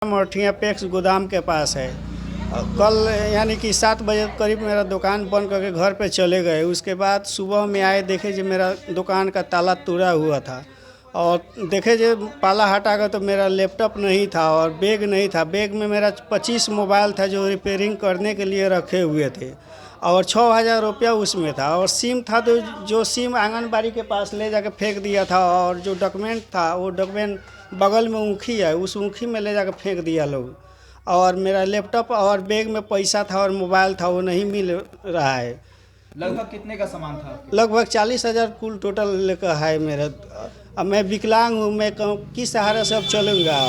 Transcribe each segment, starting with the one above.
मठिया PACS गोदाम के पास है। कल यानी कि 7 बजे करीब मेरा दुकान बंद करके घर पे चले गए। उसके बाद सुबह में आए, देखे जो मेरा दुकान का ताला तोड़ा हुआ था और देखे जो पाला हटा कर तो मेरा लैपटॉप नहीं था और बैग नहीं था। बैग में मेरा 25 मोबाइल था जो रिपेयरिंग करने के लिए रखे हुए थे और 6,000 रुपया उसमें था और सिम था तो जो सिम आंगनबाड़ी के पास ले जाकर फेंक दिया था और जो डॉक्यूमेंट था वो डॉक्यूमेंट बगल में ऊखी है, उस ऊखी में ले जाकर फेंक दिया लोग। और मेरा लैपटॉप और बैग में पैसा था और मोबाइल था वो नहीं मिल रहा है। लगभग कितने का सामान था आपके? लगभग 40,000 कुल टोटल लेकर है मेरा। अब मैं विकलांग हूँ, मैं किस सहारा से अब चलूँगा?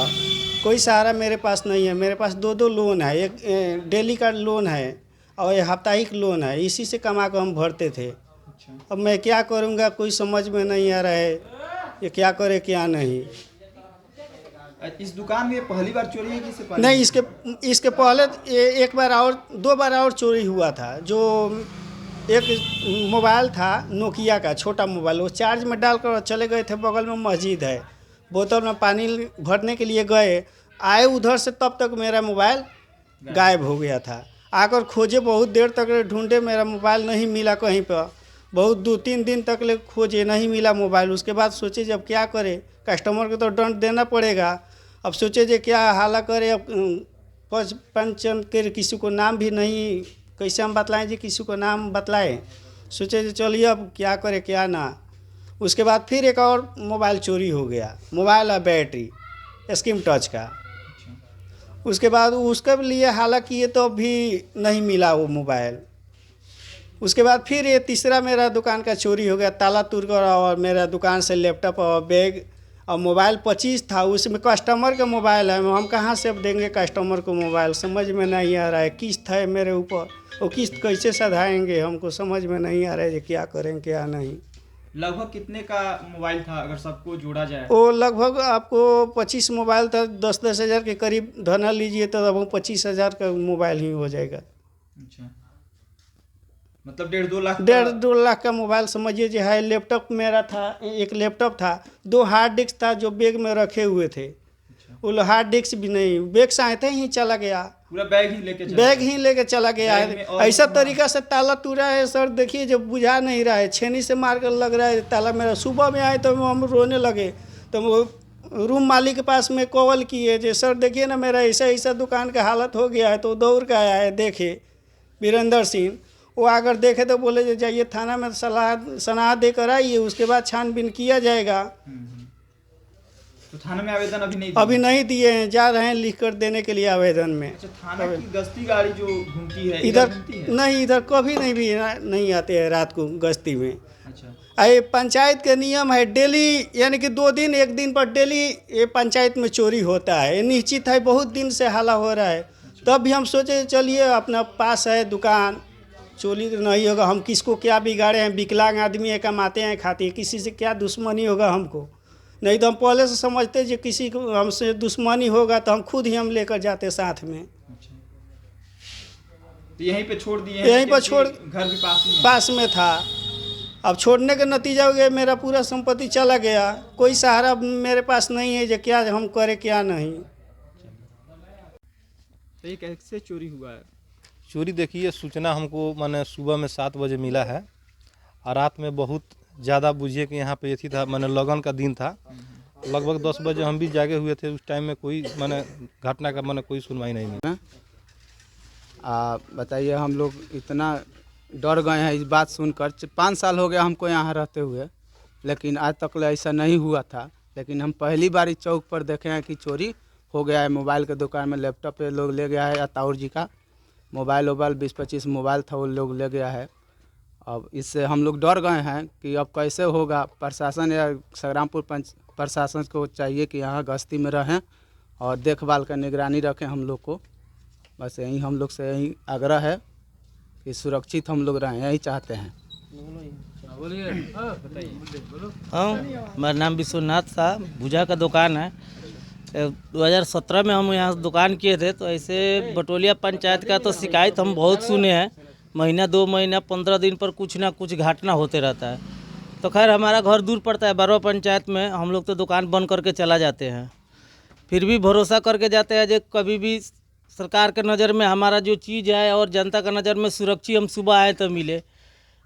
कोई सहारा मेरे पास नहीं है। मेरे पास दो लोन है, एक डेली का लोन है और ये साप्ताहिक लोन है, इसी से कमा कर हम भरते थे। अच्छा। अब मैं क्या करूँगा कोई समझ में नहीं आ रहा है, ये क्या करे क्या नहीं। इस दुकान में पहली बार चोरी है कि इससे पहले? नहीं, इसके पहले एक बार और 2 बार और चोरी हुआ था। जो एक मोबाइल था नोकिया का छोटा मोबाइल, वो चार्ज में डालकर चले गए थे, बगल में मस्जिद है, बोतल में पानी भरने के लिए गए, आए उधर से तब तक मेरा मोबाइल गायब हो गया था। आकर खोजे, बहुत देर तक ढूंढे, मेरा मोबाइल नहीं मिला कहीं पर। बहुत 2-3 दिन तक ले खोजे, नहीं मिला मोबाइल। उसके बाद सोचे जब क्या करे, कस्टमर को तो दंड देना पड़ेगा। अब सोचे जे क्या हाला करे, अब पंचम के किसी को नाम भी नहीं, कैसे हम बतलाएं जी, किसी को नाम बतलाएं। सोचे जे चलिए अब क्या करे क्या ना। उसके बाद फिर एक और मोबाइल चोरी हो गया, मोबाइल और बैटरी स्क्रीन टच का। उसके बाद उसके लिए हाला किए तो भी नहीं मिला वो मोबाइल। उसके बाद फिर ये तीसरा मेरा दुकान का चोरी हो गया, ताला तोड़कर, और मेरा दुकान से लैपटॉप और बैग और मोबाइल 25 था, उसमें कस्टमर का मोबाइल है। हम कहाँ से अब देंगे कस्टमर को मोबाइल, समझ में नहीं आ रहा है। किस्त है मेरे ऊपर, वो किस्त कैसे सधाएंगे, हमको समझ में नहीं आ रहा है क्या करें क्या नहीं। लगभग कितने का मोबाइल था अगर सबको जोड़ा जाए? वो लगभग आपको 25 मोबाइल था, 10-10 हज़ार के करीब धना लीजिए तो अब 25,000 का मोबाइल ही हो जाएगा। अच्छा, मतलब 1.5-2 लाख 1.5-2 लाख का मोबाइल समझिए जो है। लैपटॉप मेरा था, एक लैपटॉप था, 2 हार्ड डिस्क था जो बैग में रखे हुए थे। अच्छा। वो हार्ड डिस्क भी नहीं, बैग साथ ही चला गया, पूरा बैग ही लेके चला बैग गया? ही लेके चला गया बैग में है। और ऐसा हाँ। तरीका से ताला टूटा है सर, देखिए जब बुझा नहीं रहा है, छेनी से मार कर लग रहा है ताला मेरा। सुबह में आए तो हम रोने लगे, तो वो रूम मालिक के पास में कॉल किए जे सर देखिए ना मेरा ऐसा ऐसा दुकान का हालत हो गया है। तो दौड़ के आया है, देखे वीरेंद्र सिंह, वो आकर देखे तो बोले जे जाइए थाना में सलाह देकर आइए, उसके बाद छानबीन किया जाएगा। तो थाने में आवेदन अभी नहीं अभी नहीं दिए हैं, जा रहे हैं लिख कर देने के लिए आवेदन में। अच्छा, थाना की गश्ती गाड़ी जो घूमती है इधर घूमती है? नहीं, इधर कभी नहीं भी नहीं आते हैं रात को गश्ती में। अच्छा। ये पंचायत के नियम है, डेली यानी कि 2 दिन 1 दिन पर डेली ये पंचायत में चोरी होता है, ये निश्चित है। बहुत दिन से हाला हो रहा है। तब भी हम सोचे चलिए अपना पास है दुकान, चोरी तो नहीं होगा, हम किसको क्या बिगाड़े हैं, विकलांग आदमी है, कमाते हैं खाते हैं, किसी से क्या दुश्मनी होगा हमको। नहीं तो हम पहले से समझते जो किसी को हमसे दुश्मनी होगा तो हम खुद ही हम लेकर जाते साथ में। अच्छा, तो यहीं पे छोड़ दिए हैं? यहीं पर छोड़, घर भी पास में था। अब छोड़ने का नतीजा हो गया मेरा पूरा संपत्ति चला गया, कोई सहारा मेरे पास नहीं है जो क्या हम करें क्या नहीं। तो ये कैसे चोरी हुआ है? चोरी देखिए, सूचना हमको माने सुबह में 7 बजे मिला है और रात में बहुत ज़्यादा बुझिए कि यहाँ पे थी था, माने लगन का दिन था। लगभग 10 बजे हम भी जागे हुए थे। उस टाइम में कोई माने घटना का माने कोई सुनवाई नहीं मिली। बताइए, हम लोग इतना डर गए हैं इस बात सुनकर। 5 साल हो गया हमको यहाँ रहते हुए, लेकिन आज तक ऐसा नहीं हुआ था। लेकिन हम पहली बार इस चौक पर देखे हैं कि चोरी हो गया है। मोबाइल के दुकान में लैपटॉप पे लोग ले गया है, अताउर जी का मोबाइल 20-25 मोबाइल था वो लोग ले गया है। अब इससे हम लोग डर गए हैं कि अब कैसे होगा। प्रशासन या संग्रामपुर प्रशासन को चाहिए कि यहाँ गश्ती में रहें और देखभाल का निगरानी रखें हम लोग को। बस यही हम लोग से यही आग्रह है कि सुरक्षित हम लोग रहें, यही चाहते हैं। हाँ, मेरा नाम विश्वनाथ था, भुजा का दुकान है। 2017 में हम यहाँ दुकान किए थे, तो ऐसे बटोलिया पंचायत का तो शिकायत हम बहुत सुने हैं। महीना 2 महीना 15 दिन पर कुछ ना कुछ घटना होते रहता है। तो खैर हमारा घर दूर पड़ता है, बरवा पंचायत में, हम लोग तो दुकान बंद करके चला जाते हैं। फिर भी भरोसा करके जाते हैं जो कभी भी सरकार के नज़र में हमारा जो चीज़ है और जनता का नज़र में सुरक्षित हम सुबह आए तो मिले।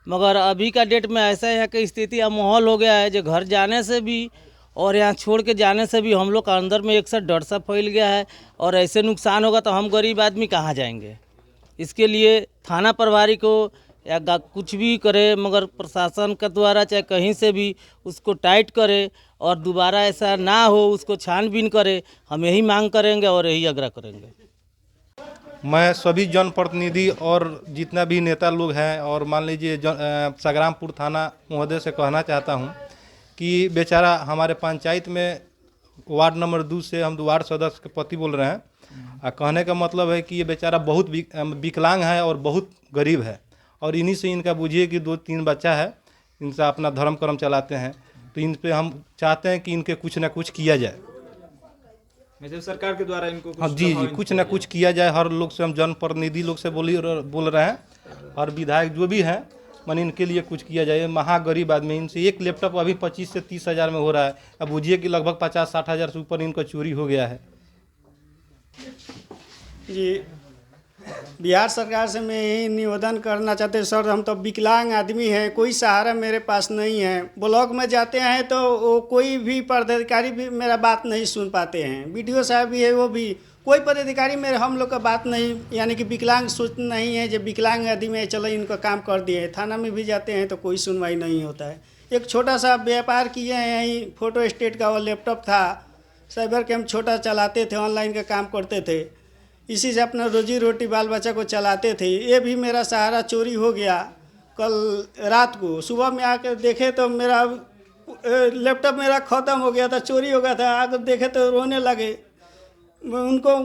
मगर अभी का डेट में ऐसा यहाँ की स्थिति या माहौल हो गया है जो घर जाने से भी और यहाँ छोड़ के जाने से भी हम लोग का अंदर में एक साथ डर सा फैल गया है। और ऐसे नुकसान होगा तो हम गरीब आदमी कहाँ जाएंगे। इसके लिए थाना प्रभारी को या कुछ भी करे, मगर प्रशासन के द्वारा चाहे कहीं से भी उसको टाइट करे और दोबारा ऐसा ना हो, उसको छानबीन करे। हम यही मांग करेंगे और यही आग्रह करेंगे। मैं सभी जनप्रतिनिधि और जितना भी नेता लोग हैं और मान लीजिए संग्रामपुर थाना महोदय से कहना चाहता हूं कि बेचारा हमारे पंचायत में वार्ड नंबर 2 से हम वार्ड सदस्य के पति बोल रहे हैं। कहने का मतलब है कि ये बेचारा बहुत विकलांग है और बहुत गरीब है और इन्हीं से इनका बुझिए कि 2-3 बच्चा है, इनसे अपना धर्म कर्म चलाते हैं। तो इन पे हम चाहते हैं कि इनके कुछ ना कुछ किया जाए। मतलब सरकार के द्वारा इनको हाँ जी कुछ ना कुछ किया जाए। हर लोग से हम जनप्रतिनिधि लोग से बोल रहे हैं और विधायक जो भी हैं मन इनके लिए कुछ किया जाए। महागरीब आदमी, इनसे एक लैपटॉप अभी 25 से 30 हज़ार में हो रहा है। अब बुझिए कि लगभग 50-60 हज़ार से ऊपर इनका चोरी हो गया है। जी बिहार सरकार से मैं यही निवेदन करना चाहते हैं, सर हम तो विकलांग आदमी हैं, कोई सहारा मेरे पास नहीं है। ब्लॉक में जाते हैं तो वो कोई भी पदाधिकारी भी मेरा बात नहीं सुन पाते हैं। बीडीओ साहब भी है, वो भी कोई पदाधिकारी मेरे हम लोग का बात नहीं, यानी कि विकलांग सोच नहीं है जो विकलांग आदमी है चलो इनका काम कर दिए। थाना में भी जाते हैं तो कोई सुनवाई नहीं होता है। एक छोटा सा व्यापार किए हैं यहीं फोटो स्टेट का, वो लैपटॉप था, साइबर कैम्प छोटा चलाते थे, ऑनलाइन का काम करते थे, इसी से अपना रोजी रोटी बाल बच्चा को चलाते थे। ये भी मेरा सहारा चोरी हो गया। कल रात को सुबह में आकर देखे तो मेरा लैपटॉप मेरा ख़त्म हो गया था, चोरी हो गया था। आकर देखे तो रोने लगे। उनको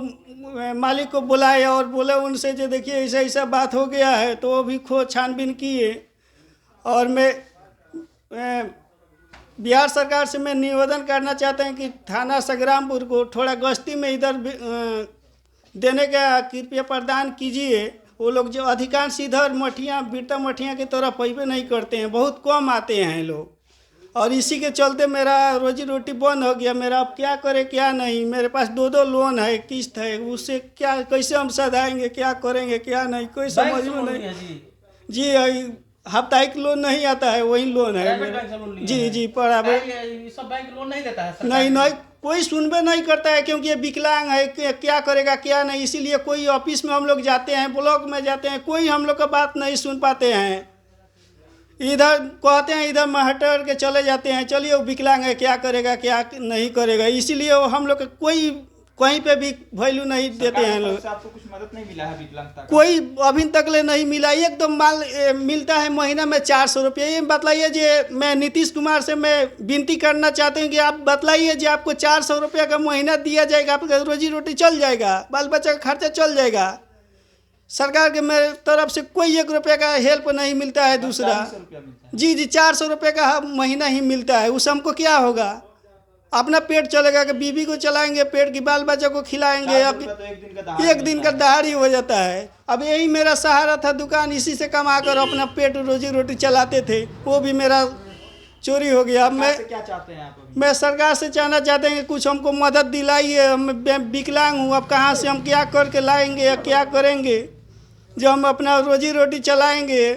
मालिक को बुलाए और बोले उनसे जो देखिए ऐसा ऐसा बात हो गया है, तो वो भी खोज छानबीन किए। और मैं बिहार सरकार से मैं निवेदन करना चाहते हैं कि थाना संग्रामपुर को थोड़ा गश्ती में इधर देने का कृपया प्रदान कीजिए। वो लोग जो अधिकांश इधर मठिया बीरता मठिया की तरफ पैबे नहीं करते हैं, बहुत कम आते हैं लोग। और इसी के चलते मेरा रोजी रोटी बंद हो गया। मेरा अब क्या करे क्या नहीं, मेरे पास 2 लोन है, किस्त है, उससे क्या कैसे हम सधाएंगे, क्या करेंगे क्या नहीं, कोई समझ में नहीं। जी साप्ताहिक लोन नहीं आता है, वही लोन है। जी प्राइवेट सब बैंक लोन नहीं देता है। नहीं कोई सुनबे नहीं करता है, क्योंकि ये विकलांग है, क्या करेगा क्या नहीं। इसीलिए कोई ऑफिस में हम लोग जाते हैं, ब्लॉक में जाते हैं, कोई हम लोग का बात नहीं सुन पाते हैं। इधर कहते हैं इधर महटर के चले जाते हैं, चलिए वो विकलांग है क्या करेगा क्या नहीं करेगा। इसीलिए वो हम लोग का कोई कहीं पे भी वैल्यू नहीं देते हैं लोग। आपको कुछ मदद नहीं मिला है विकलांगता का? कोई अभी तक ले नहीं मिला। एकदम माल मिलता है महीना में 400 रुपये। ये बतलाइए जी, मैं नीतीश कुमार से मैं विनती करना चाहती हूँ कि आप बतलाइए जी, आपको 400 रुपये का महीना दिया जाएगा, आपका रोजी रोटी चल जाएगा, बाल बच्चा का खर्चा चल जाएगा। सरकार के मेरे तरफ से कोई 1 रुपये का हेल्प नहीं मिलता है। दूसरा जी 400 रुपये का महीना ही मिलता है। उससे हमको क्या होगा? अपना पेट चलेगा कि बीवी को चलाएंगे, पेट की बाल बच्चा को खिलाएंगे। एक दिन का दहाड़ी हो जाता है। अब यही मेरा सहारा था, दुकान इसी से कमाकर अपना पेट रोजी रोटी चलाते थे, वो भी मेरा चोरी हो गया। अब मैं क्या चाहते हैं आप? मैं सरकार से चाहना चाहते हैं कि कुछ हमको मदद दिलाइए। मैं विकलांग हूँ, अब कहाँ से हम क्या करके लाएंगे या क्या करेंगे जो हम अपना रोजी रोटी चलाएंगे।